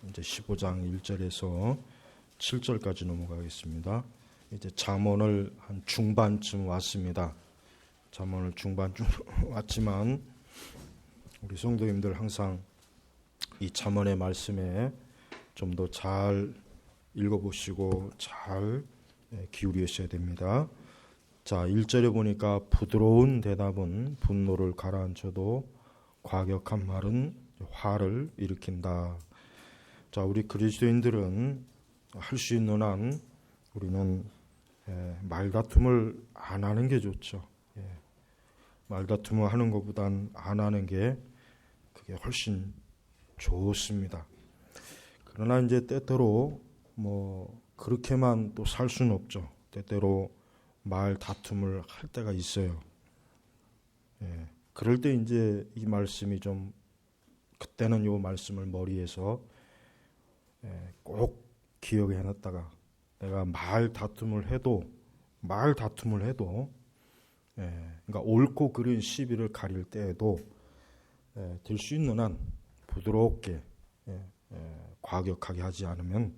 이제 15장 1절에서 7절까지 넘어가겠습니다. 이제 잠언을 한 중반쯤 왔습니다. 잠언을 중반쯤 왔지만 우리 성도님들 항상 이 잠언의 말씀에 좀 더 잘 읽어보시고 잘 기울이셔야 됩니다. 자, 1절에 보니까 부드러운 대답은 분노를 가라앉혀도 과격한 말은 화를 일으킨다. 자, 우리 그리스도인들은 할 수 있는 한 우리는 말다툼을 안 하는 게 좋죠. 말다툼을 하는 것보단 안 하는 게 그게 훨씬 좋습니다. 그러나 이제 때때로 그렇게만 또 살 수는 없죠. 때때로 말 다툼을 할 때가 있어요. 그럴 때 이제 이 말씀이 좀 그때는 이 말씀을 머리에서 꼭 기억해 놨다가 내가 말 다툼을 해도 그러니까 옳고 그른 시비를 가릴 때에도 될 수 있는 한 부드럽게 과격하게 하지 않으면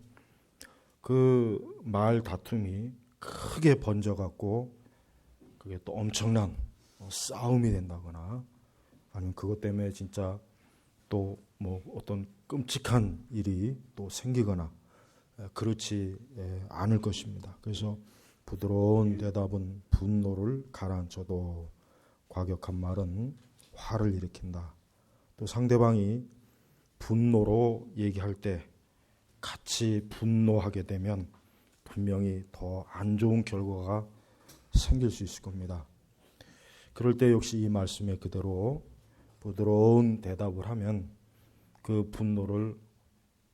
그 말 다툼이 크게 번져갖고 그게 또 엄청난 싸움이 된다거나 아니면 그것 때문에 진짜 또 어떤 끔찍한 일이 또 생기거나 그렇지 않을 것입니다. 그래서 부드러운 대답은 분노를 가라앉혀도 과격한 말은 화를 일으킨다. 또 상대방이 분노로 얘기할 때 같이 분노하게 되면 분명히 더 안 좋은 결과가 생길 수 있을 겁니다. 그럴 때 역시 이 말씀에 그대로 부드러운 대답을 하면 그 분노를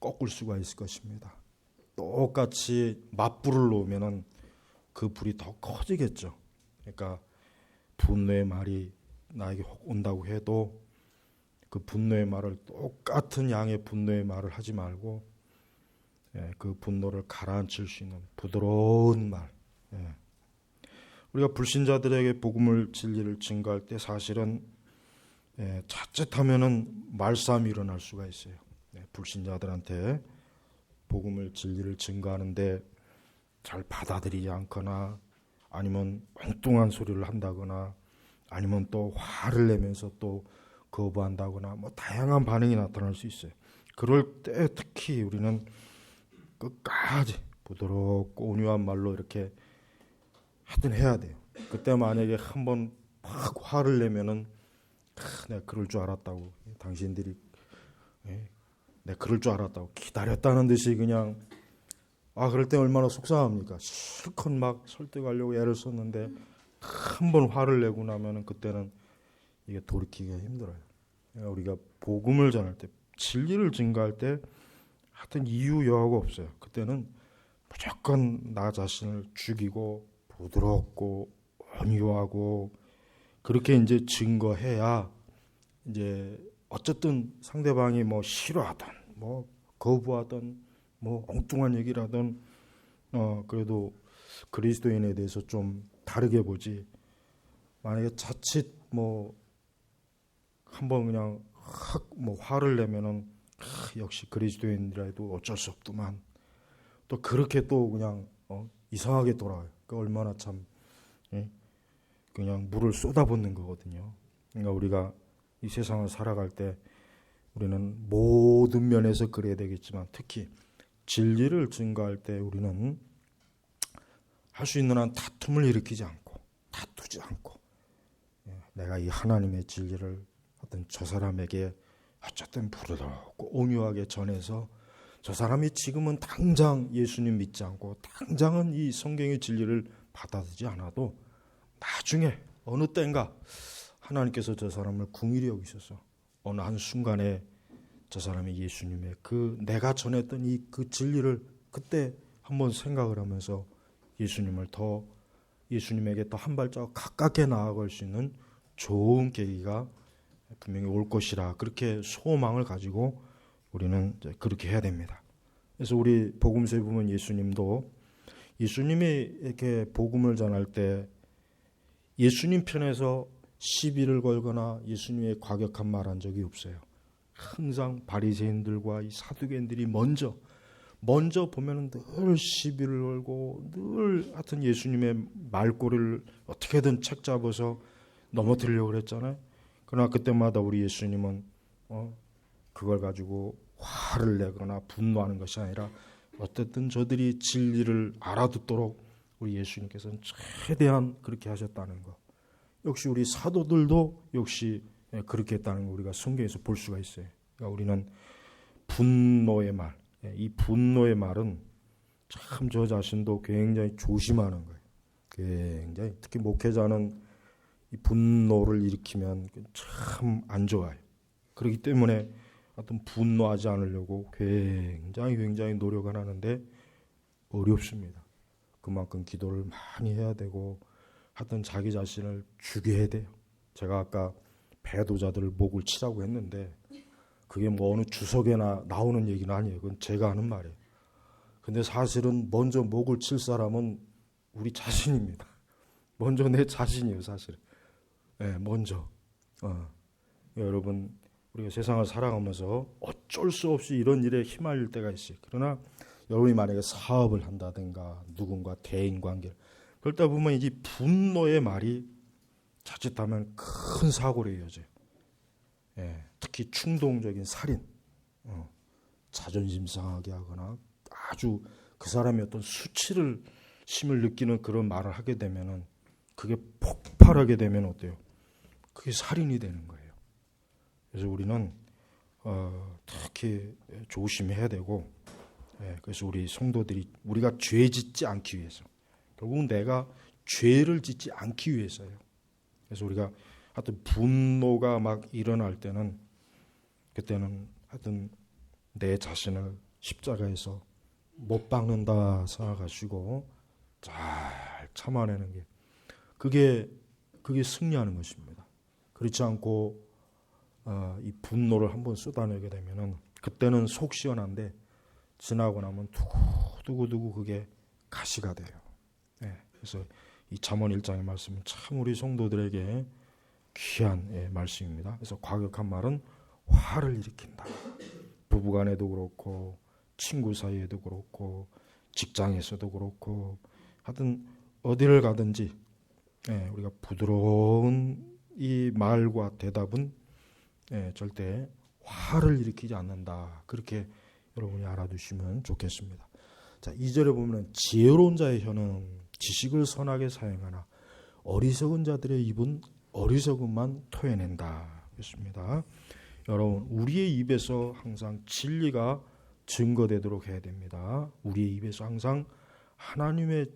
꺾을 수가 있을 것입니다. 똑같이 맞불을 놓으면 그 불이 더 커지겠죠. 그러니까 분노의 말이 나에게 온다고 해도 그 분노의 말을 똑같은 양의 분노의 말을 하지 말고 그 분노를 가라앉힐 수 있는 부드러운 말. 우리가 불신자들에게 복음을 진리를 증거할 때 사실은 자칫하면은 말싸움이 일어날 수가 있어요. 불신자들한테 복음을 진리를 증거하는데 잘 받아들이지 않거나 아니면 엉뚱한 소리를 한다거나 아니면 또 화를 내면서 또 거부한다거나 다양한 반응이 나타날 수 있어요. 그럴 때 특히 우리는 끝까지 부드럽고 온유한 말로 이렇게 하여튼 해야 돼요. 그때 만약에 한번 막 화를 내면은 내가 그럴 줄 알았다고 당신들이 내가 그럴 줄 알았다고 기다렸다는 듯이 그냥 그럴 때 얼마나 속상합니까? 실컷 막 설득하려고 애를 썼는데 한번 화를 내고 나면은 그때는 이게 돌이키기가 힘들어요. 우리가 복음을 전할 때 진리를 증거할 때 하여튼 이유 여하가 없어요. 그때는 무조건 나 자신을 죽이고 부드럽고 온유하고 그렇게 이제 증거해야 이제 어쨌든 상대방이 싫어하든 거부하든 엉뚱한 얘기를 하든 그래도 그리스도인에 대해서 좀 다르게 보지. 만약에 자칫 한번 그냥 화를 내면은 역시 그리스도인이라도 어쩔 수 없더만 또 그렇게 또 그냥 이상하게 돌아와요. 얼마나 참 그냥 물을 쏟아붓는 거거든요. 그러니까 우리가 이 세상을 살아갈 때 우리는 모든 면에서 그래야 되겠지만 특히 진리를 증거할 때 우리는 할 수 있는 한 다툼을 일으키지 않고 다투지 않고 내가 이 하나님의 진리를 어떤 저 사람에게 어쨌든 부드럽고 온유하게 전해서 저 사람이 지금은 당장 예수님 믿지 않고 당장은 이 성경의 진리를 받아들이지 않아도 나중에 어느 때인가 하나님께서 저 사람을 긍휼히 여기셔서 어느 한 순간에 저 사람이 예수님의 내가 전했던 그 진리를 그때 한번 생각을 하면서 예수님에게 더 한 발자국 가깝게 나아갈 수 있는 좋은 계기가 분명히 올 것이라 그렇게 소망을 가지고 우리는 그렇게 해야 됩니다. 그래서 우리 복음서에 보면 예수님이 이렇게 복음을 전할 때 예수님 편에서 시비를 걸거나 예수님의 과격한 말 한 적이 없어요. 항상 바리새인들과 이 사두개인들이 먼저 보면은 늘 시비를 걸고 늘 하여튼 예수님의 말꼬리를 어떻게든 책 잡아서 넘어뜨리려고 그랬잖아요. 그러나 그때마다 우리 예수님은 그걸 가지고 화를 내거나 분노하는 것이 아니라 어쨌든 저들이 진리를 알아듣도록 우리 예수님께서는 최대한 그렇게 하셨다는 것. 역시 우리 사도들도 역시 그렇게 했다는 거 우리가 성경에서 볼 수가 있어요. 그러니까 우리는 분노의 말, 이 분노의 말은 참 저 자신도 굉장히 조심하는 거예요. 굉장히 특히 목회자는 이 분노를 일으키면 참 안 좋아요. 그렇기 때문에 하여튼 분노하지 않으려고 굉장히 노력을 하는데 어렵습니다. 그만큼 기도를 많이 해야 되고 하여튼 자기 자신을 죽여야 돼요. 제가 아까 배도자들을 목을 치라고 했는데 그게 뭐 어느 주석에나 나오는 얘기는 아니에요. 그건 제가 하는 말이에요. 근데 사실은 먼저 목을 칠 사람은 우리 자신입니다. 먼저 내 자신이에요, 사실은. 먼저. 여러분, 우리가 세상을 살아가면서 어쩔 수 없이 이런 일에 휘말릴 때가 있어요. 그러나 여러분이 만약에 사업을 한다든가 누군가 대인관계를 그러다 보면 이 분노의 말이 자칫하면 큰 사고로 이어져요. 특히 충동적인 살인, 자존심 상하게 하거나 아주 그 사람이 어떤 수치심을 느끼는 그런 말을 하게 되면은 그게 폭발하게 되면 어때요? 그게 살인이 되는 거예요. 그래서 우리는 특히 조심해야 되고, 그래서 우리 성도들이 우리가 죄 짓지 않기 위해서, 결국은 내가 죄를 짓지 않기 위해서요. 그래서 우리가 하여튼 분노가 막 일어날 때는 그때는 하여튼 내 자신을 십자가에서 못 박는다 생각하시고 잘 참아내는 게 그게 승리하는 것입니다. 그렇지 않고 이 분노를 한번 쏟아내게 되면은 그때는 속 시원한데 지나고 나면 두고두고 그게 가시가 돼요. 그래서 이 잠언 1장의 말씀은 참 우리 성도들에게 귀한 말씀입니다. 그래서 과격한 말은 화를 일으킨다. 부부간에도 그렇고 친구 사이에도 그렇고 직장에서도 그렇고 하여튼 어디를 가든지 우리가 부드러운 이 말과 대답은 절대 화를 일으키지 않는다. 그렇게 여러분이 알아두시면 좋겠습니다. 자, 2절에 보면 지혜로운 자의 혀는 지식을 선하게 사용하나 어리석은 자들의 입은 어리석음만 토해낸다. 그렇습니다. 여러분, 우리의 입에서 항상 진리가 증거되도록 해야 됩니다. 우리의 입에서 항상 하나님의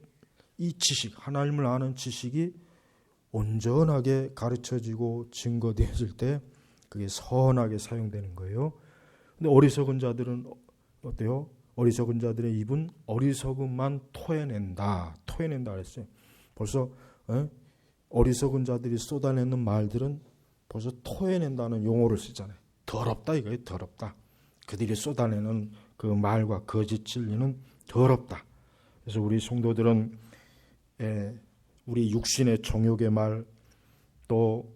이 지식, 하나님을 아는 지식이 온전하게 가르쳐지고 증거되어질 때 그게 선하게 사용되는 거예요. 근데 어리석은 자들은 어때요? 어리석은 자들의 입은 어리석음만 토해낸다. 토해낸다 그랬어요. 벌써 어리석은 자들이 쏟아내는 말들은 벌써 토해낸다는 용어를 쓰잖아요. 더럽다 이거예요. 더럽다. 그들이 쏟아내는 그 말과 거짓 진리는 더럽다. 그래서 우리 성도들은 우리 육신의 정욕의 말, 또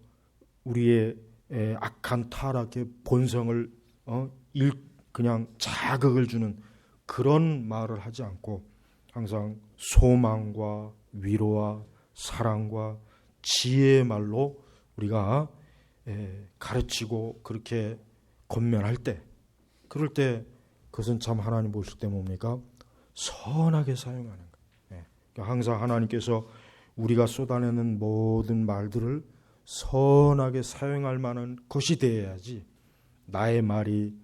우리의 악한 타락의 본성을 그냥 자극을 주는 그런 말을 하지 않고 항상 소망과 위로와 사랑과 지혜의 말로 우리가 가르치고 그렇게 권면할 때, 그럴 때 그것은 참 하나님 보실 때 뭡니까? 선하게 사용하는 거예요. 그러니까 항상 하나님께서 우리가 쏟아내는 모든 말들을 선하게 사용할 만한 것이 되어야지 나의 말이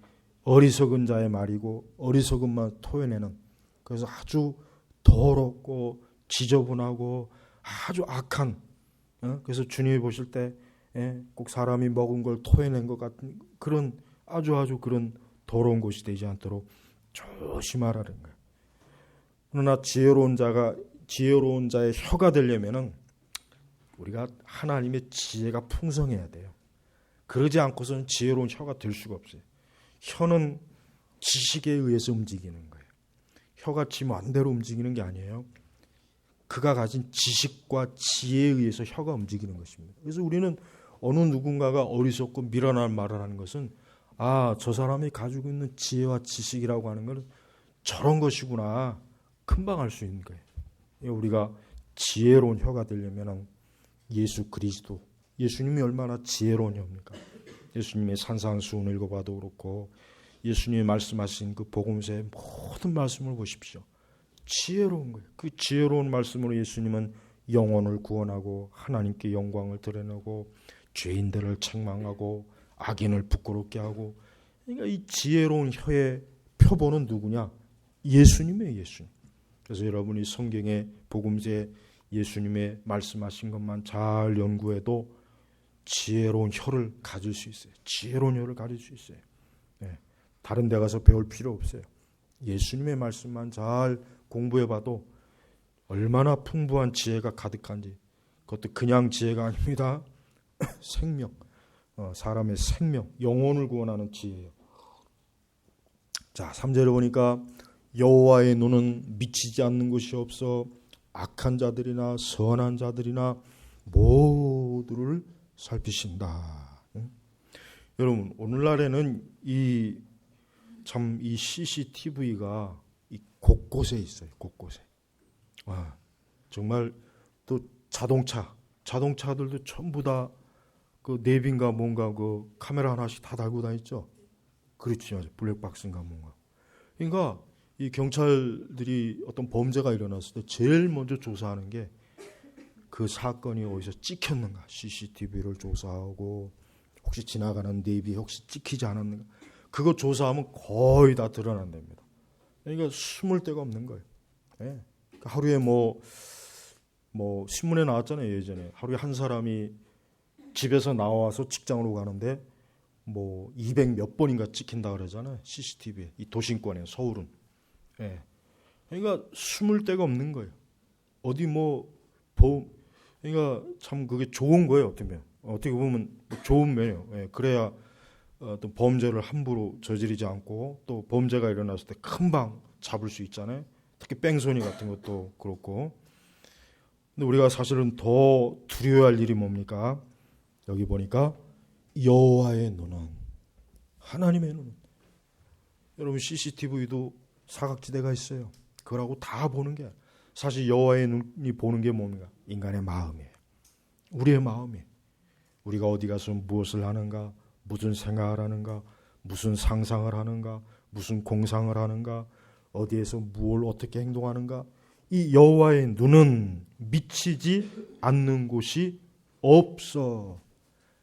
어리석은 자의 말이고 어리석음만 토해내는, 그래서 아주 더럽고 지저분하고 아주 악한, 그래서 주님이 보실 때 꼭 사람이 먹은 걸 토해낸 것 같은 그런 아주 그런 더러운 것이 되지 않도록 조심하라는 거예요. 그러나 지혜로운 자의 혀가 되려면은 우리가 하나님의 지혜가 풍성해야 돼요. 그러지 않고서는 지혜로운 혀가 될 수가 없어요. 혀는 지식에 의해서 움직이는 거예요. 혀가 지 마음대로 움직이는 게 아니에요. 그가 가진 지식과 지혜에 의해서 혀가 움직이는 것입니다. 그래서 우리는 어느 누군가가 어리석고 미련한 말을 하는 것은 아, 저 사람이 가지고 있는 지혜와 지식이라고 하는 것은 저런 것이구나. 금방 알 수 있는 거예요. 우리가 지혜로운 혀가 되려면 예수 그리스도, 예수님이 얼마나 지혜로운 혀입니까? 예수님의 산상수훈을 읽어봐도 그렇고 예수님이 말씀하신 그 복음서의 모든 말씀을 보십시오. 지혜로운 거예요. 그 지혜로운 말씀으로 예수님은 영혼을 구원하고 하나님께 영광을 드러내고 죄인들을 책망하고 악인을 부끄럽게 하고, 그러니까 이 지혜로운 혀의 표본은 누구냐? 예수님이에요. 예수님. 그래서 여러분이 성경의 복음서에 예수님의 말씀하신 것만 잘 연구해도 지혜로운 혀를 가질 수 있어요. 지혜로운 혀를 가질 수 있어요. 네. 다른 데 가서 배울 필요 없어요. 예수님의 말씀만 잘 공부해봐도 얼마나 풍부한 지혜가 가득한지. 그것도 그냥 지혜가 아닙니다. 생명, 사람의 생명, 영혼을 구원하는 지혜예요. 자, 3절에 보니까 여호와의 눈은 미치지 않는 곳이 없어 악한 자들이나 선한 자들이나 모두를 살피신다. 여러분, 오늘날에는 이 CCTV가 곳곳에 있어요. 곳곳에. 정말 또 자동차들도 전부 다 그 내비인가 뭔가 그 카메라 하나씩 다 달고 다니죠. 그렇죠. 블랙박스인가 뭔가. 그러니까 이 경찰들이 어떤 범죄가 일어났을 때 제일 먼저 조사하는 게 그 사건이 어디서 찍혔는가, CCTV를 조사하고 혹시 지나가는 내비 혹시 찍히지 않았는가, 그거 조사하면 거의 다 드러난답니다. 그러니까 숨을 데가 없는 거예요. 네. 하루에 뭐 신문에 나왔잖아요. 예전에 하루에 한 사람이 집에서 나와서 직장으로 가는데 200 몇 번인가 찍힌다 그러잖아요. CCTV에. 이 도심권에, 서울은. 예. 그러니까 숨을 데가 없는 거예요. 어디 그러니까 참 그게 좋은 거예요. 어떻게 보면 좋은 면이에요. 예. 그래야 또 범죄를 함부로 저지르지 않고 또 범죄가 일어났을 때 금방 잡을 수 있잖아요. 특히 뺑소니 같은 것도 그렇고. 근데 우리가 사실은 더 두려워야 할 일이 뭡니까? 여기 보니까 여호와의 눈은, 하나님의 눈은, 여러분 CCTV도 사각지대가 있어요. 그거라고 다 보는 게, 사실 여호와의 눈이 보는 게 뭡니까? 인간의 마음이에요. 우리의 마음이에요. 우리가 어디 가서 무엇을 하는가, 무슨 생각을 하는가, 무슨 상상을 하는가, 무슨 공상을 하는가, 어디에서 무엇을 어떻게 행동하는가. 이 여호와의 눈은 미치지 않는 곳이 없어.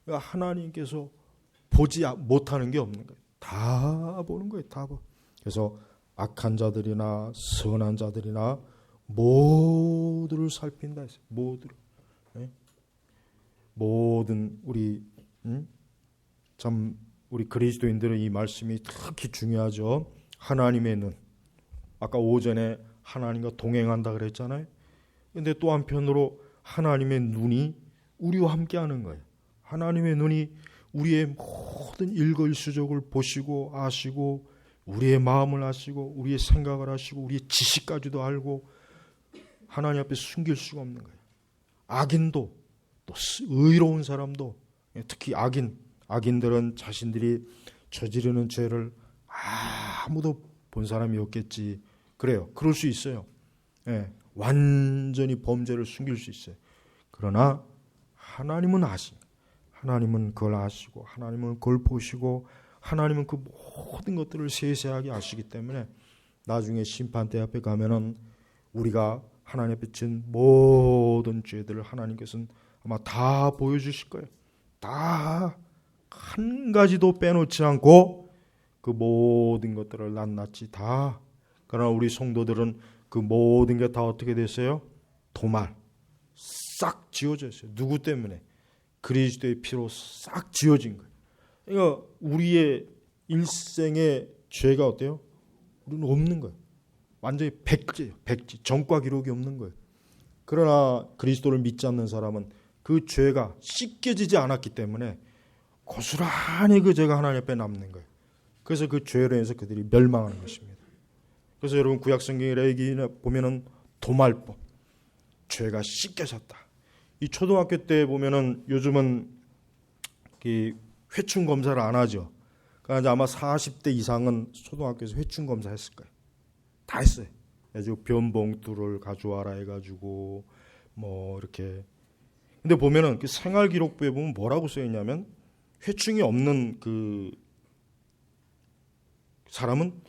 그러니까 하나님께서 보지 못하는 게 없는 거예요. 다 보는 거예요. 다 봐. 그래서 악한 자들이나 선한 자들이나 모두를 살핀다 했어요. 모두를. 네? 모든 우리 우리 그리스도인들은 이 말씀이 특히 중요하죠. 하나님의 눈. 아까 오전에 하나님과 동행한다 그랬잖아요. 근데 또 한편으로 하나님의 눈이 우리와 함께하는 거예요. 하나님의 눈이 우리의 모든 일거일수적을 보시고 아시고 우리의 마음을 아시고 우리의 생각을 아시고 우리의 지식까지도 알고 하나님 앞에 숨길 수가 없는 거예요. 악인도 또 의로운 사람도, 특히 악인들은 자신들이 저지르는 죄를 아무도 본 사람이 없겠지. 그래요. 그럴 수 있어요. 예, 완전히 범죄를 숨길 수 있어요. 그러나 하나님은 하나님은 그걸 아시고 하나님은 그걸 보시고 하나님은 그 모든 것들을 세세하게 아시기 때문에 나중에 심판대 앞에 가면은 우리가 하나님 앞에 진 모든 죄들을 하나님께서는 아마 다 보여주실 거예요. 다 한 가지도 빼놓지 않고 그 모든 것들을 낱낱이 다. 그러나 우리 성도들은 그 모든 게 다 어떻게 됐어요? 도말 싹 지워졌어요. 누구 때문에? 그리스도의 피로 싹 지워진 거예요. 그러니까 우리의 일생의 죄가 어때요? 우리는 없는 거예요. 완전히 백지예요. 백지. 전과 기록이 없는 거예요. 그러나 그리스도를 믿지 않는 사람은 그 죄가 씻겨지지 않았기 때문에 고스란히 그 죄가 하나님 앞에 남는 거예요. 그래서 그 죄로 인해서 그들이 멸망하는 것입니다. 그래서 여러분 구약 성경에 보면은 도말법, 죄가 씻겨졌다. 이 초등학교 때 보면은 요즘은 회춘 검사를 안 하죠. 그러니까 아마 40대 이상은 초등학교에서 회춘 검사 했을 거예요. 다 했어요. 아주 변봉투를 가져와라 해가지고 뭐 이렇게. 근데 보면은 그 생활기록부에 보면 뭐라고 써 있냐면 회충이 없는 그 사람은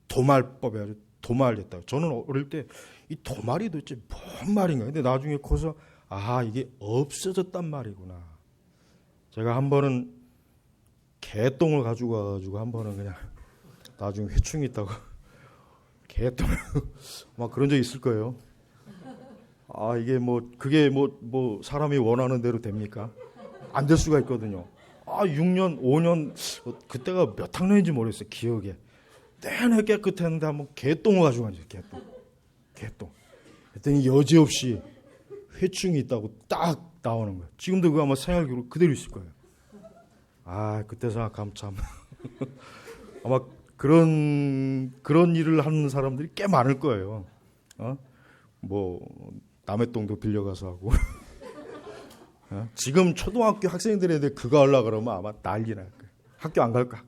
도말법에 아주 도말했다. 저는 어릴 때 이 도말이 도대체 뭔 말인가. 근데 나중에 커서 아 이게 없어졌단 말이구나. 제가 한 번은 개똥을 가지고 와가지고 한 번은 그냥 나중에 회충이 있다고 개똥을 막 그런 적 있을 거예요. 아 이게 뭐 그게 뭐 사람이 원하는 대로 됩니까? 안 될 수가 있거든요. 아 6년 5년 그때가 몇 학년인지 모르겠어요. 기억에 내내 깨끗했는데 한번 개똥을 가지고 왔어요. 개똥. 그랬더니 여지없이 회충이 있다고 딱 나오는 거예요. 지금도 그거 아마 생활기록 그대로 있을 거예요. 아 그때 생각하면 참 아마 그런 일을 하는 사람들이 꽤 많을 거예요. 뭐 남의 똥도 빌려가서 하고. 지금 초등학교 학생들한테 그거 하려고 그러면 아마 난리 날 거예요. 학교 안 갈 거야.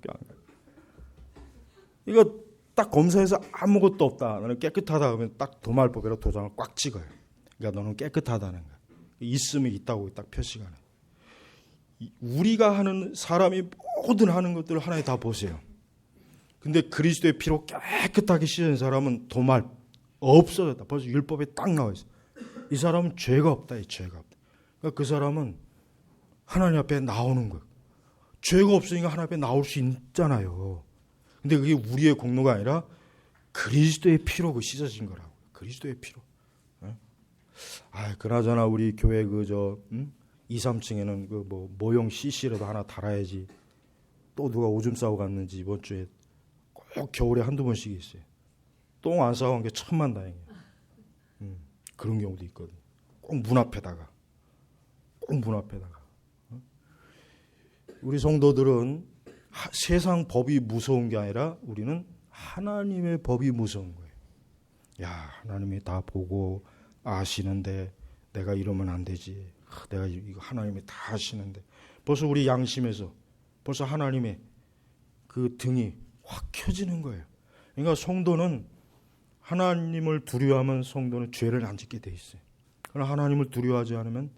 이거 딱 검사해서 아무것도 없다. 너는 깨끗하다 그러면 딱 도말법으로 도장을 꽉 찍어요. 그러니까 너는 깨끗하다는 거야. 있으면 있다고 딱 표시가 나요. 우리가 하는 사람이 모든 하는 것들을 하나에 다 보세요. 근데 그리스도의 피로 깨끗하게 씻은 사람은 도말 없어졌다. 벌써 율법에 딱 나와 있어. 이 사람은 죄가 없다. 이 죄가 없다. 그러니까 그 사람은 하나님 앞에 나오는 거예요. 죄가 없으니까 하나님 앞에 나올 수 있잖아요. 근데 그게 우리의 공로가 아니라 그리스도의 피로 그 씻어진 거라고. 그리스도의 피로. 그나저나 우리 교회 2, 3층에는 그 뭐 모형 CC라도 하나 달아야지. 또 누가 오줌 싸고 갔는지 이번 주에 꼭 겨울에 한두 번씩 있어요. 똥 안 싸고 간 게 천만다행이에요. 그런 경우도 있거든요. 꼭 문 앞에다가. 우리 성도들은 세상 법이 무서운 게 아니라 우리는 하나님의 법이 무서운 거예요. 야, 하나님이 다 보고 아시는데 내가 이러면 안 되지. 내가 이거 하나님이 다 아시는데. 벌써 우리 양심에서 벌써 하나님의 그 등이 확 켜지는 거예요. 그러니까 성도는 하나님을 두려워하면 성도는 죄를 안 짓게 돼 있어요. 그러나 하나님을 두려워하지 않으면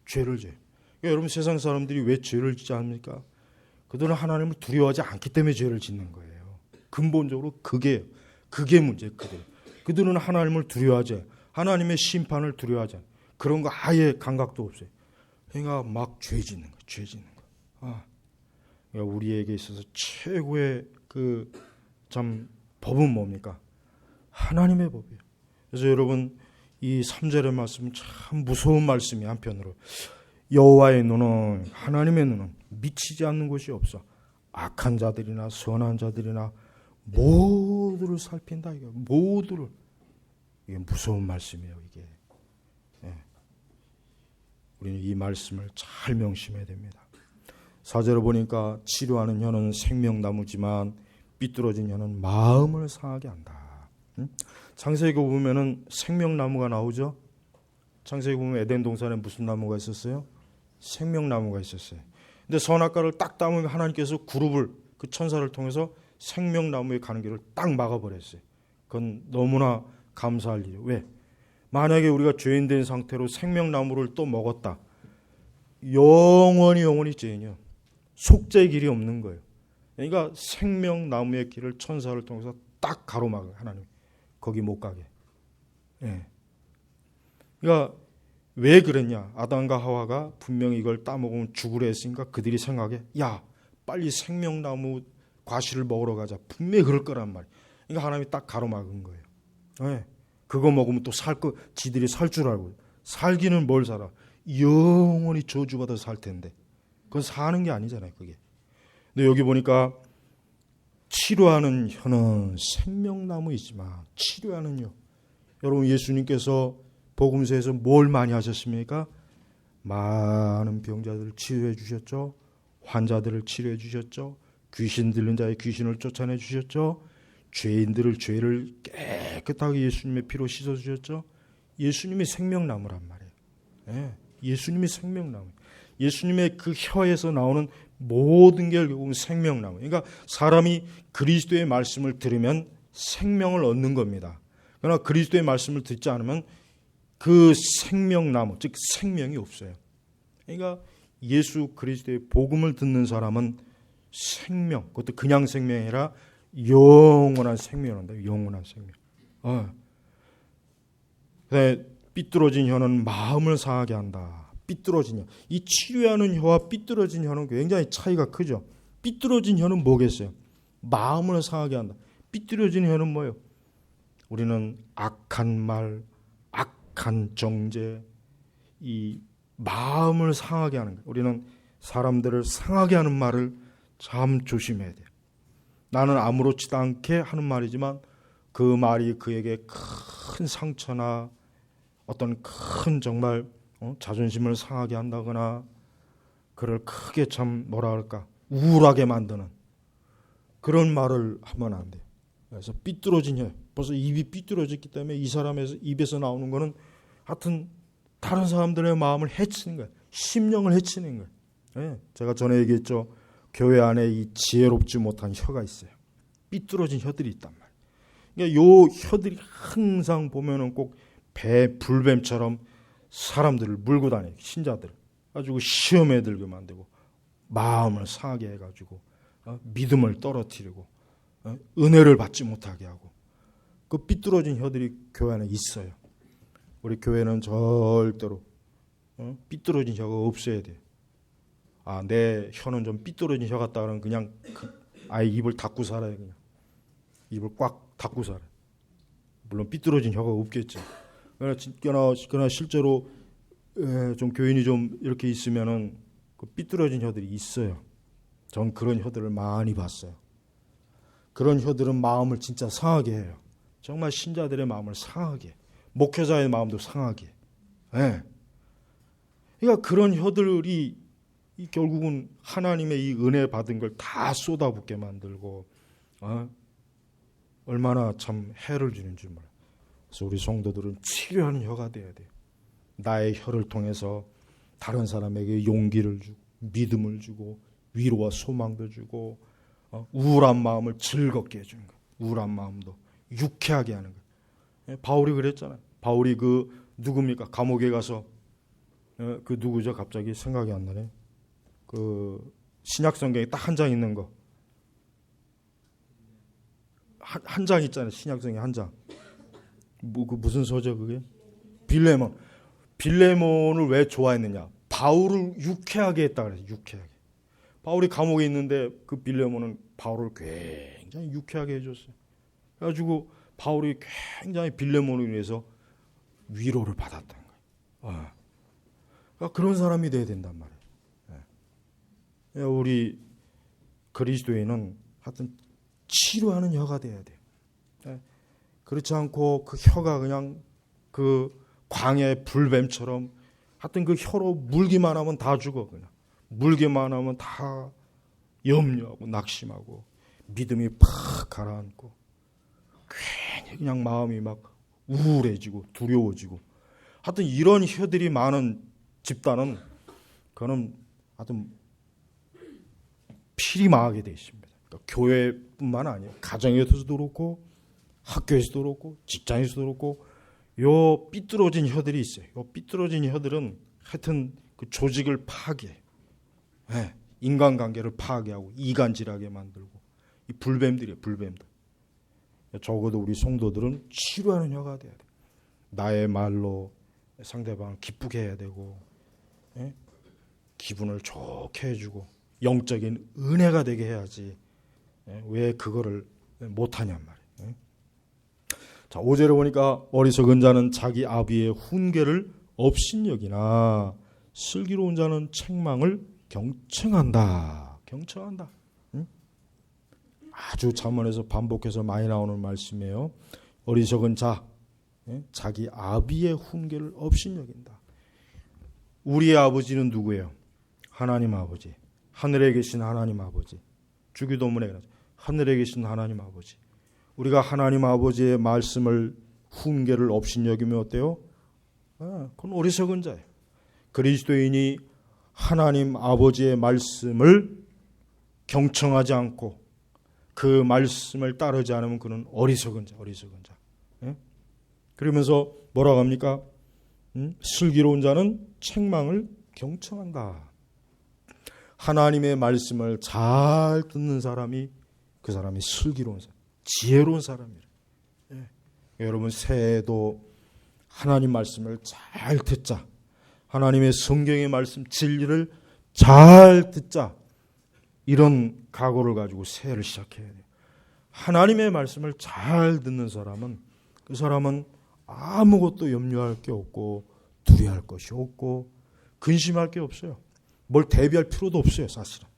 죄를 져요. 그러니까 여러분 세상 사람들이 왜 죄를 짓지 않습니까? 그들은 하나님을 두려워하지 않기 때문에 죄를 짓는 거예요. 근본적으로 그게 문제예요. 그들은 하나님을 두려워하지 않아요. 하나님의 심판을 두려워하지 않아요. 그런 거 아예 감각도 없어요. 그러니까 막 죄 짓는 거예요. 그러니까 우리에게 있어서 최고의 참 법은 뭡니까? 하나님의 법이에요. 그래서 여러분 이 3절의 말씀은 참 무서운 말씀이 한편으로 여호와의 눈은 하나님의 눈은 미치지 않는 곳이 없어. 악한 자들이나 선한 자들이나 모두를 살핀다. 이게 모두를. 이게 무서운 말씀이에요. 이게. 우리는 이 말씀을 잘 명심해야 됩니다. 4절을 보니까 치료하는 혀는 생명나무지만 삐뚤어진 혀는 마음을 상하게 한다. 창세기 보면은 생명나무가 나오죠. 창세기 보면 에덴 동산에 무슨 나무가 있었어요? 생명나무가 있었어요. 근데 선악과를 딱 따면 하나님께서 그룹을 그 천사를 통해서 생명나무에 가는 길을 딱 막아버렸어요. 그건 너무나 감사할 일이에요. 왜? 만약에 우리가 죄인 된 상태로 생명나무를 또 먹었다. 영원히 죄인이요. 속죄의 길이 없는 거예요. 그러니까 생명나무의 길을 천사를 통해서 딱 가로막아요. 하나님. 거기 못 가게. 그러니까 왜 그랬냐? 아담과 하와가 분명히 이걸 따먹으면 죽으려 했으니까 그들이 생각해, 야 빨리 생명나무 과실을 먹으러 가자. 분명히 그럴 거란 말이에요. 그러니까 하나님이 딱 가로막은 거예요. 그거 먹으면 또 지들이 살 줄 알고. 살기는 뭘 살아? 영원히 저주받아 살 텐데. 그건 사는 게 아니잖아요. 그게. 근데 여기 보니까 치료하는 혀는 생명나무이지만 치료하는 혀. 여러분 예수님께서 복음서에서 뭘 많이 하셨습니까? 많은 병자들을 치료해 주셨죠. 환자들을 치료해 주셨죠. 귀신 들린 자의 귀신을 쫓아내 주셨죠. 죄인들을 죄를 깨끗하게 예수님의 피로 씻어 주셨죠. 예수님이 생명나무란 말이에요. 예수님이 생명나무. 예수님의 그 혀에서 나오는 모든 게 결국은 생명나무. 그러니까 사람이 그리스도의 말씀을 들으면 생명을 얻는 겁니다. 그러나 그리스도의 말씀을 듣지 않으면 그 생명나무, 즉 생명이 없어요. 그러니까 예수 그리스도의 복음을 듣는 사람은 생명, 그것도 그냥 생명이 아니라 영원한 생명을 한다. 영원한 생명. 삐뚤어진 혀는 마음을 상하게 한다. 삐뚤어진 혀. 이 치료하는 혀와 삐뚤어진 혀는 굉장히 차이가 크죠. 삐뚤어진 혀는 뭐겠어요? 마음을 상하게 한다. 삐뚤어진 혀는 뭐예요? 우리는 악한 말, 악한 정죄, 이 마음을 상하게 하는 거예요. 우리는 사람들을 상하게 하는 말을 참 조심해야 돼요. 나는 아무렇지도 않게 하는 말이지만 그 말이 그에게 큰 상처나 어떤 큰 정말 자존심을 상하게 한다거나 그를 크게 참 뭐라 할까 우울하게 만드는 그런 말을 하면 안 돼요. 그래서 삐뚤어진 혀, 벌써 입이 삐뚤어졌기 때문에 이 사람의 입에서 나오는 거는 하여튼 다른 사람들의 마음을 해치는 거예요. 심령을 해치는 거예요. 네, 제가 전에 얘기했죠. 교회 안에 이 지혜롭지 못한 혀가 있어요. 삐뚤어진 혀들이 있단 말이에요. 그러니까 요 혀들이 항상 보면은 꼭 배 불뱀처럼 사람들을 물고 다녀요. 신자들 가지고 시험에 들게 만들고 마음을 상하게 해가지고 믿음을 떨어뜨리고 은혜를 받지 못하게 하고 그 삐뚤어진 혀들이 교회 안에 있어요. 우리 교회는 절대로 삐뚤어진 혀가 없어야 돼요. 내 혀는 좀 삐뚤어진 혀 같다 그러면 그냥 아예 입을 닫고 살아요. 그냥 입을 꽉 닫고 살아요. 물론 삐뚤어진 혀가 없겠죠. 그러나 실제로 좀 교인이 좀 이렇게 있으면은 그 삐뚤어진 혀들이 있어요. 전 그런 혀들을 많이 봤어요. 그런 혀들은 마음을 진짜 상하게 해요. 정말 신자들의 마음을 상하게, 목회자의 마음도 상하게. 네. 그러니까 그런 혀들이 결국은 하나님의 이 은혜 받은 걸 다 쏟아붓게 만들고 얼마나 참 해를 주는 줄 몰라요. 그래서 우리 성도들은 치료하는 혀가 돼야 돼요. 나의 혀를 통해서 다른 사람에게 용기를 주고 믿음을 주고 위로와 소망도 주고 우울한 마음을 즐겁게 해주는 거예요. 우울한 마음도 유쾌하게 하는 거예요. 바울이 그랬잖아요. 바울이 그 누굽니까? 감옥에 가서 그 누구죠? 갑자기 생각이 안 나네. 그 신약 성경에 딱 한 장 있는 거. 한 장 있잖아요. 신약 성경에 한 장. 그 무슨 서죠 그게? 빌레몬. 빌레몬을 왜 좋아했느냐? 바울을 유쾌하게 했다 그래서 유쾌하게. 바울이 감옥에 있는데 그 빌레몬은 바울을 굉장히 유쾌하게 해줬어요. 그래가지고 바울이 굉장히 빌레몬을 위해서 위로를 받았던 거예요. 그러니까 그런 사람이 돼야 된단 말이에요. 우리 그리스도인은 하여튼 치료하는 혀가 돼야 돼요. 그렇지 않고 그 혀가 그냥 그 광야의 불뱀처럼 하여튼 그 혀로 물기만 하면 다 죽어. 그냥 물기만 하면 다 염려하고 낙심하고 믿음이 팍 가라앉고 괜히 그냥 마음이 막 우울해지고 두려워지고 하여튼 이런 혀들이 많은 집단은 그거는 하여튼 필히 망하게 돼 있습니다. 그러니까 교회뿐만 아니에요. 가정에서도 그렇고 학교에서도 그렇고 직장에서도 그렇고 요 삐뚤어진 혀들이 있어요. 요 삐뚤어진 혀들은 하여튼 그 조직을 파괴, 인간관계를 파괴하고 이간질하게 만들고 이 불뱀들이에요. 불뱀들. 적어도 우리 성도들은 치료하는 혀가 돼야 돼. 나의 말로 상대방을 기쁘게 해야 되고 기분을 좋게 해주고 영적인 은혜가 되게 해야지. 왜 그거를 못하냔 말이에요. 자, 5절에 보니까 어리석은 자는 자기 아비의 훈계를 업신여기나 슬기로운 자는 책망을 경청한다. 경청한다. 아주 잠언에서 반복해서 많이 나오는 말씀이에요. 어리석은 자, 자기 아비의 훈계를 업신여긴다. 우리의 아버지는 누구예요? 하나님 아버지. 하늘에 계신 하나님 아버지. 주기도문에 하늘에 계신 하나님 아버지. 우리가 하나님 아버지의 말씀을 훈계를 업신여기면 어때요? 그건 어리석은 자예요. 그리스도인이 하나님 아버지의 말씀을 경청하지 않고 그 말씀을 따르지 않으면 그는 어리석은 자. 예? 그러면서 뭐라고 합니까? 슬기로운 자는 책망을 경청한다. 하나님의 말씀을 잘 듣는 사람이 그 사람이 슬기로운 사람, 지혜로운 사람이에요. 예. 여러분 새해에도 하나님 말씀을 잘 듣자. 하나님의 성경의 말씀 진리를 잘 듣자. 이런 각오를 가지고 새해를 시작해야 돼요. 하나님의 말씀을 잘 듣는 사람은 그 사람은 아무것도 염려할 게 없고 두려워할 것이 없고 근심할 게 없어요. 뭘 대비할 필요도 없어요. 사실은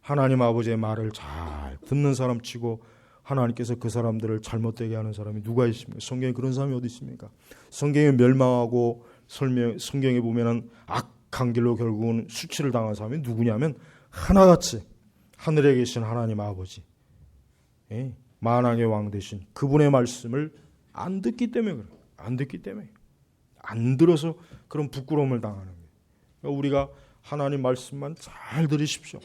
하나님 아버지의 말을 잘 듣는 사람 치고 하나님께서 그 사람들을 잘못되게 하는 사람이 누가 있습니까? 성경에 그런 사람이 어디 있습니까? 성경에 멸망하고 성경에 보면은 악한 길로 결국은 수치를 당한 사람이 누구냐면 하나같이 하늘에 계신 하나님 아버지, 만왕의 왕 되신 그분의 말씀을 안 듣기 때문에 그래요. 안 듣기 때문에 안 들어서 그런 부끄러움을 당하는 거예요. 그러니까 우리가 하나님 말씀만 잘 들으십시오.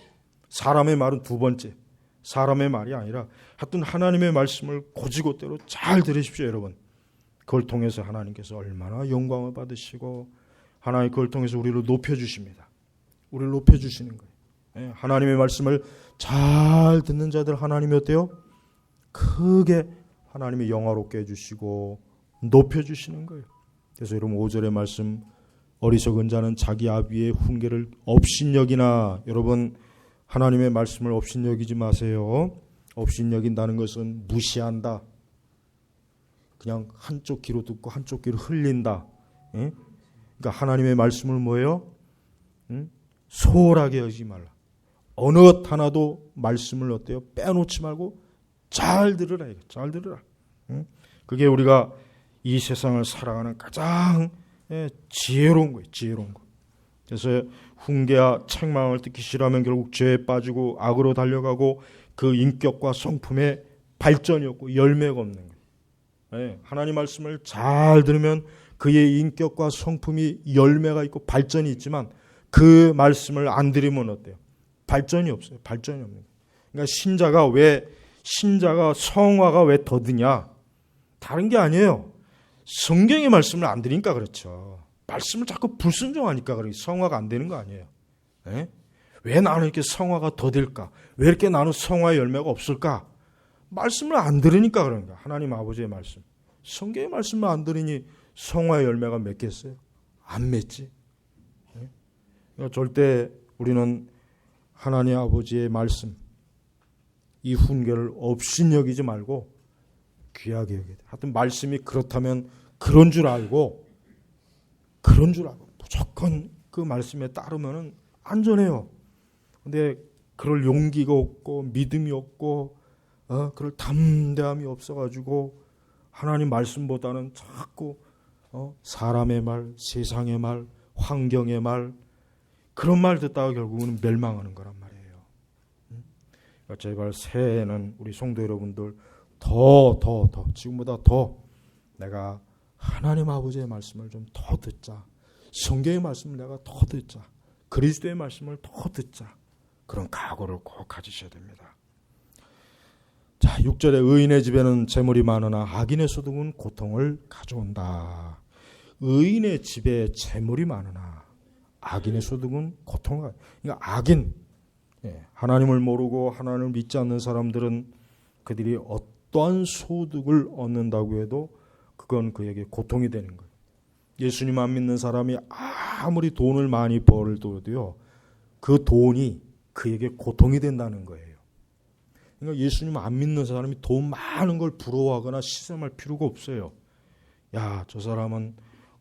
사람의 말은 두 번째, 사람의 말이 아니라 하여튼 하나님의 말씀을 고지고대로 잘 들으십시오, 여러분. 그걸 통해서 하나님께서 얼마나 영광을 받으시고 하나님 그걸 통해서 우리를 높여주십니다. 우리를 높여주시는 거예요. 하나님의 말씀을 잘 듣는 자들 하나님이 어때요? 크게 하나님이 영화롭게 해주시고 높여주시는 거예요. 그래서 여러분 5절의 말씀, 어리석은 자는 자기 아비의 훈계를 업신여기나. 여러분 하나님의 말씀을 업신여기지 마세요. 업신여긴다는 것은 무시한다. 그냥 한쪽 귀로 듣고 한쪽 귀로 흘린다. 그러니까 하나님의 말씀을 뭐예요? 소홀하게 여기지 말라. 어느 것 하나도 말씀을 어때요? 빼놓지 말고 잘 들으라. 잘 들으라. 그게 우리가 이 세상을 살아가는 가장 지혜로운 거예요. 지혜로운 거. 그래서 훈계와 책망을 듣기 싫어하면 결국 죄에 빠지고 악으로 달려가고 그 인격과 성품의 발전이 없고 열매가 없는 거예요. 하나님 말씀을 잘 들으면 그의 인격과 성품이 열매가 있고 발전이 있지만 그 말씀을 안 들으면 어때요? 발전이 없어요. 발전이 없는 거예요. 그러니까 신자가 성화가 왜 더드냐? 다른 게 아니에요. 성경의 말씀을 안 들으니까 그렇죠. 말씀을 자꾸 불순종하니까 그렇게 성화가 안 되는 거 아니에요. 왜 나는 이렇게 성화가 더딜까? 왜 이렇게 나는 성화의 열매가 없을까? 말씀을 안 들으니까 그런 거야. 하나님 아버지의 말씀. 성경의 말씀을 안 들으니 성화의 열매가 맺겠어요? 안 맺지. 그러니까 절대 우리는 하나님 아버지의 말씀, 이 훈계를 업신여기지 말고 귀하게 여겨야 돼. 하여튼 말씀이 그렇다면 그런 줄 알고 무조건 그 말씀에 따르면 안전해요. 근데 그럴 용기가 없고 믿음이 없고 그럴 담대함이 없어가지고 하나님 말씀보다는 자꾸 사람의 말, 세상의 말, 환경의 말, 그런 말 듣다가 결국은 멸망하는 거란 말이에요. 그러니까 제발 새해에는 우리 성도 여러분들 더 지금보다 더 내가 하나님 아버지의 말씀을 좀 더 듣자. 성경의 말씀을 내가 더 듣자. 그리스도의 말씀을 더 듣자. 그런 각오를 꼭 가지셔야 됩니다. 자, 6절에 의인의 집에는 재물이 많으나 악인의 소득은 고통을 가져온다. 의인의 집에 재물이 많으나 악인의 소득은 고통을 가져온다. 그러니까 악인, 하나님을 모르고 하나님을 믿지 않는 사람들은 그들이 어떠한 소득을 얻는다고 해도 그건 그에게 고통이 되는 거예요. 예수님 안 믿는 사람이 아무리 돈을 많이 벌어도요, 그 돈이 그에게 고통이 된다는 거예요. 그러니까 예수님 안 믿는 사람이 돈 많은 걸 부러워하거나 시샘할 필요가 없어요. 야, 저 사람은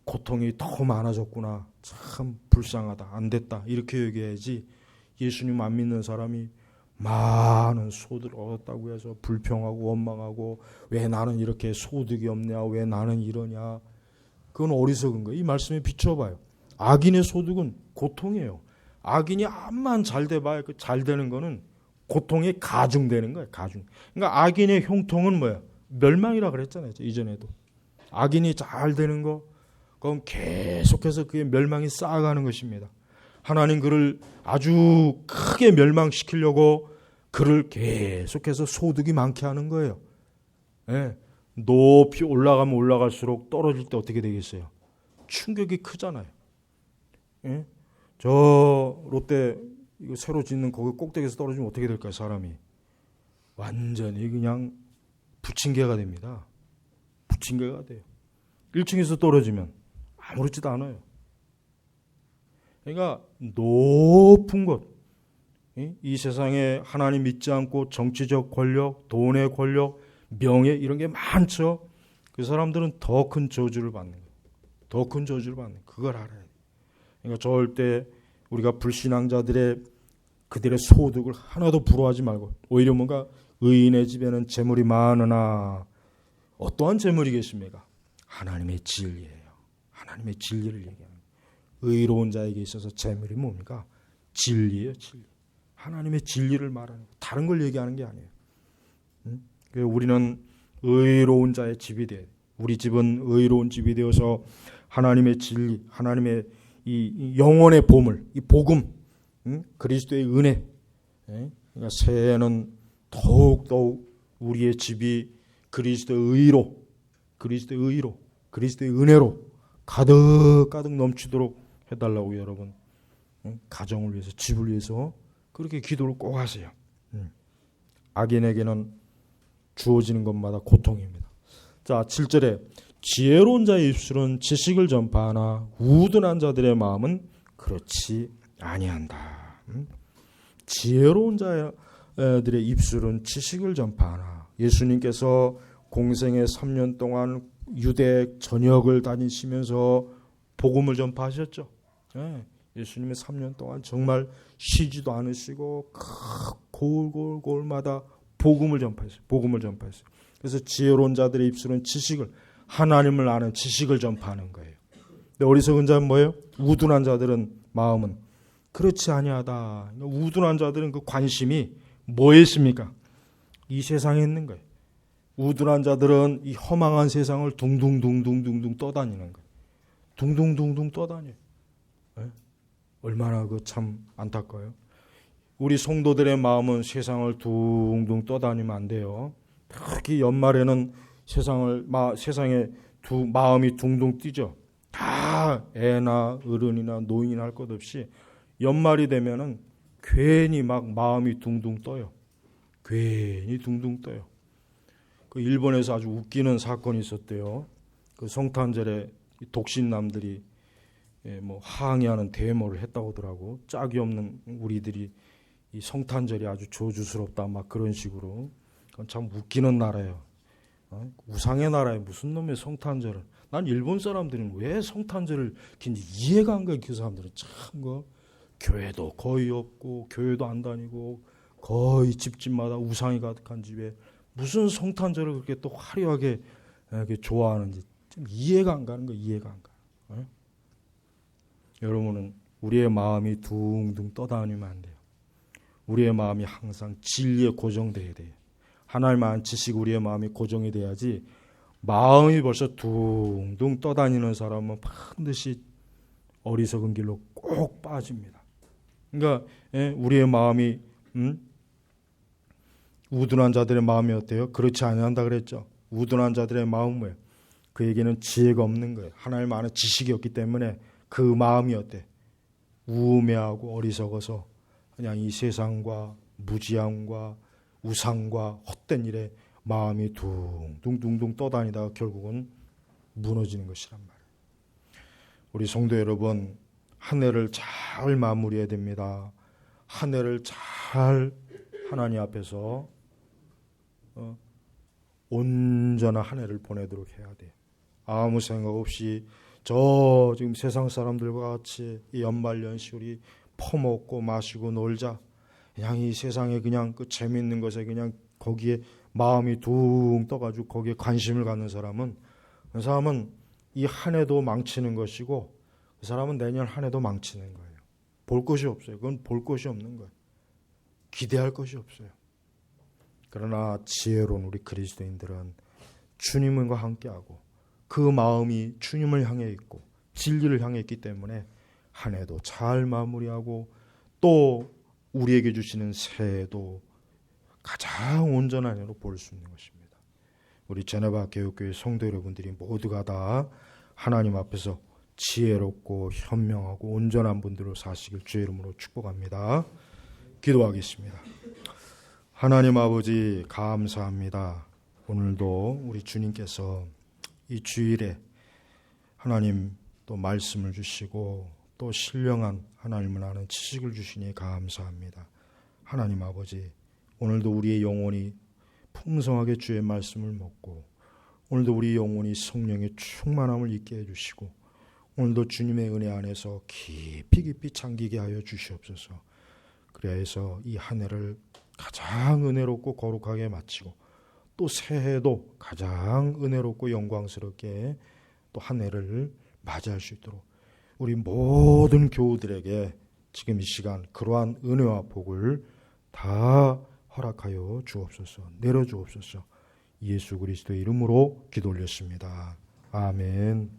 고통이 더 많아졌구나. 참 불쌍하다. 안 됐다. 이렇게 얘기해야지. 예수님 안 믿는 사람이 많은 소득을 얻었다고 해서 불평하고 원망하고 왜 나는 이렇게 소득이 없냐, 왜 나는 이러냐, 그건 어리석은 거예요. 이 말씀에 비춰봐요. 악인의 소득은 고통이에요. 악인이 암만 잘 돼봐야 그 잘 되는 거는 고통이 가중되는 거예요. 가중. 그러니까 악인의 형통은 뭐야? 멸망이라 그랬잖아요. 이전에도. 악인이 잘 되는 거, 그럼 계속해서 그의 멸망이 쌓아가는 것입니다. 하나님 그를 아주 크게 멸망시키려고 그를 계속해서 소득이 많게 하는 거예요. 예. 높이 올라가면 올라갈수록 떨어질 때 어떻게 되겠어요? 충격이 크잖아요. 예? 저 롯데 이거 새로 짓는 거기 꼭대기에서 떨어지면 어떻게 될까요? 사람이 완전히 그냥 부침개가 됩니다. 부침개가 돼요. 1층에서 떨어지면 아무렇지도 않아요. 그러니까 높은 곳, 이 세상에 하나님 믿지 않고 정치적 권력, 돈의 권력, 명예 이런 게 많죠. 그 사람들은 더 큰 저주를 받는 거예요. 더 큰 저주를 받는 거예요. 그걸 알아야 돼요. 그러니까 절대 우리가 불신앙자들의 그들의 소득을 하나도 부러워하지 말고 오히려 뭔가 의인의 집에는 재물이 많으나 어떠한 재물이겠습니까? 하나님의 진리예요. 하나님의 진리를 얘기하는 거예요. 의로운 자에게 있어서 재물이 뭡니까? 진리예요. 진리. 하나님의 진리를 말하는 거예요. 다른 걸 얘기하는 게 아니에요. 우리는 의로운 자의 집이 돼요. 우리 집은 의로운 집이 되어서 하나님의 진리, 하나님의 이 영원의 보물, 이 복음, 그리스도의 은혜. 그러니까 새해에는 더욱 우리의 집이 그리스도의 의로, 그리스도의 은혜로 가득 넘치도록 해달라고 여러분 가정을 위해서, 집을 위해서 그렇게 기도를 꼭 하세요. 악인에게는 주어지는 것마다 고통입니다. 자, 7절에 지혜로운 자의 입술은 지식을 전파하나 우둔한 자들의 마음은 그렇지 아니한다. 지혜로운 자들의 입술은 지식을 전파하나. 예수님께서 공생의 3년 동안 유대 전역을 다니시면서 복음을 전파하셨죠. 예수님의 3년 동안 정말 쉬지도 않으시고 골마다 복음을 전파했어요. 그래서 지혜로운 자들의 입술은 지식을, 하나님을 아는 지식을 전파하는 거예요. 근데 어리석은 자는 뭐예요? 우둔한 자들은 마음은 그렇지 아니하다. 우둔한 자들은 그 관심이 뭐에 있습니까? 이 세상에 있는 거예요. 우둔한 자들은 이 허망한 세상을 둥둥 떠다니는 거예요. 둥둥 떠다녀요. 얼마나 그 참 안타까워요. 우리 성도들의 마음은 세상을 둥둥 떠다니면 안 돼요. 특히 연말에는 세상에 마음이 둥둥 뛰죠. 다 애나 어른이나 노인이나 할 것 없이 연말이 되면은 괜히 막 마음이 둥둥 떠요. 괜히 둥둥 떠요. 그 일본에서 아주 웃기는 사건이 있었대요. 그 성탄절에 독신남들이 뭐 항의하는 데모를 했다고 하더라고. 짝이 없는 우리들이 이 성탄절이 아주 저주스럽다 막 그런 식으로. 그건 참 웃기는 나라예요. 우상의 나라에 무슨 놈의 성탄절을. 난 일본 사람들은 왜 성탄절을 이해가 안 가요. 그 사람들은 참 교회도 거의 없고 교회도 안 다니고 거의 집집마다 우상이 가득한 집에 무슨 성탄절을 그렇게 또 화려하게 이렇게 좋아하는지 좀 이해가 안 가는 거예요. 이해가 안 가요. 여러분은 우리의 마음이 둥둥 떠다니면 안 돼요. 우리의 마음이 항상 진리에 고정돼야 돼요. 하나님 아는 지식 우리의 마음이 고정이 돼야지 마음이 벌써 둥둥 떠다니는 사람은 반드시 어리석은 길로 꼭 빠집니다. 그러니까 우리의 마음이 우둔한 자들의 마음이 어때요? 그렇지 아니한다 그랬죠. 우둔한 자들의 마음은 뭐예요? 그에게는 지혜가 없는 거예요. 하나님 아는 지식이 없기 때문에 그 마음이 어때? 우매하고 어리석어서 그냥 이 세상과 무지함과 우상과 헛된 일에 마음이 둥둥 떠다니다가 결국은 무너지는 것이란 말이에요. 우리 성도 여러분, 한 해를 잘 마무리해야 됩니다. 한 해를 잘 하나님 앞에서 온전한 한 해를 보내도록 해야 돼요. 아무 생각 없이 저 지금 세상 사람들과 같이 이 연말연시 우리 퍼먹고 마시고 놀자. 그냥 이 세상에 그냥 그 재밌는 것에 그냥 거기에 마음이 둥 떠가지고 거기에 관심을 갖는 사람은 그 사람은 이 한 해도 망치는 것이고 그 사람은 내년 한 해도 망치는 거예요. 볼 것이 없어요. 그건 볼 것이 없는 거예요. 기대할 것이 없어요. 그러나 지혜로운 우리 그리스도인들은 주님과 함께하고 그 마음이 주님을 향해 있고 진리를 향해 있기 때문에 한 해도 잘 마무리하고 또 우리에게 주시는 새해도 가장 온전한 해로 볼 수 있는 것입니다. 우리 제네바 교육교회 성도 여러분들이 모두가 다 하나님 앞에서 지혜롭고 현명하고 온전한 분들로 사시길 주의 이름으로 축복합니다. 기도하겠습니다. 하나님 아버지 감사합니다. 오늘도 우리 주님께서 이 주일에 하나님 또 말씀을 주시고 또 신령한 하나님을 아는 지식을 주시니 감사합니다. 하나님 아버지, 오늘도 우리의 영혼이 풍성하게 주의 말씀을 먹고 오늘도 우리 영혼이 성령의 충만함을 있게 해주시고 오늘도 주님의 은혜 안에서 깊이 잠기게 하여 주시옵소서. 그래서 이 한 해를 가장 은혜롭고 거룩하게 마치고 또 새해도 가장 은혜롭고 영광스럽게 또 한 해를 맞이할 수 있도록 우리 모든 교우들에게 지금 이 시간 그러한 은혜와 복을 다 허락하여 주옵소서. 내려주옵소서. 예수 그리스도의 이름으로 기도 올렸습니다. 아멘.